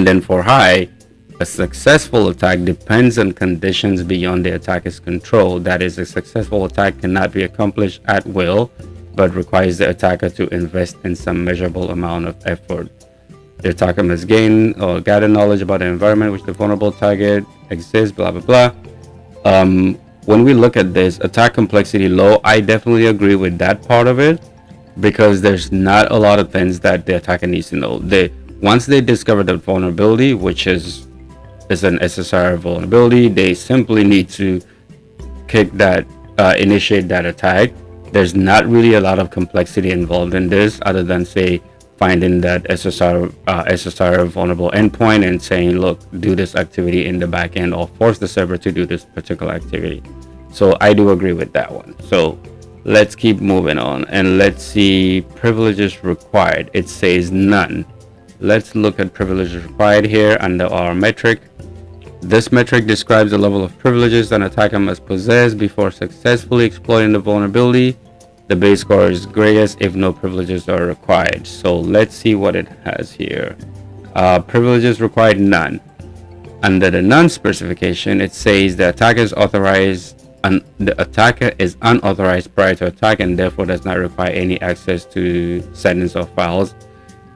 And then for high, a successful attack depends on conditions beyond the attacker's control. That is, a successful attack cannot be accomplished at will, but requires the attacker to invest in some measurable amount of effort. The attacker must gain or gather knowledge about the environment which the vulnerable target exists, blah, blah, blah. When we look at this, attack complexity low, I definitely agree with that part of it, because there's not a lot of things that the attacker needs to know. Once they discover the vulnerability, which is an SSRF vulnerability, they simply need to initiate that attack. There's not really a lot of complexity involved in this, other than say finding that SSRF vulnerable endpoint and saying, look, do this activity in the backend, or force the server to do this particular activity. So I do agree with that one. So let's keep moving on, and let's see privileges required. It says none. Let's look at privileges required here under our metric. This metric describes the level of privileges an attacker must possess before successfully exploiting the vulnerability. The base score is greatest if no privileges are required. So let's see what it has here. Privileges required, none. Under the none specification, it says the attacker is authorized and the attacker is unauthorized prior to attack and therefore does not require any access to settings or files.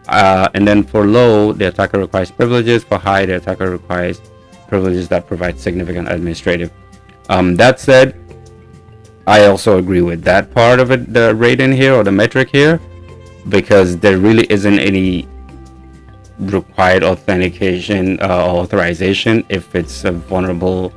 And then for low, the attacker requires privileges. For high, the attacker requires privileges that provide significant administrative. That said, I also agree with that part of it, the rating here or the metric here, because there really isn't any required authentication or authorization if it's a vulnerable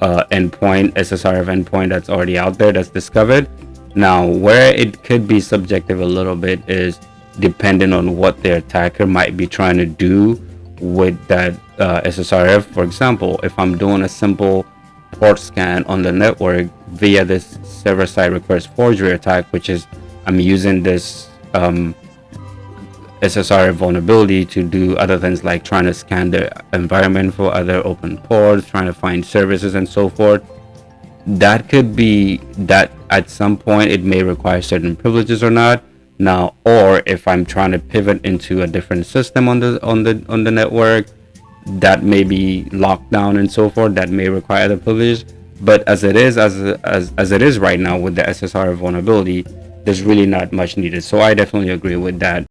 endpoint, SSRF endpoint that's already out there, that's discovered. Now, where it could be subjective a little bit is depending on what the attacker might be trying to do with that SSRF. For example, if I'm doing a simple port scan on the network via this server-side request forgery attack, which is I'm using this SSRF vulnerability to do other things like trying to scan the environment for other open ports, trying to find services and so forth. That could be that at some point it may require certain privileges or not. Now, or if I'm trying to pivot into a different system on the network that may be locked down and so forth, that may require other privileges. But as it is right now with the SSRF vulnerability, there's really not much needed. So I definitely agree with that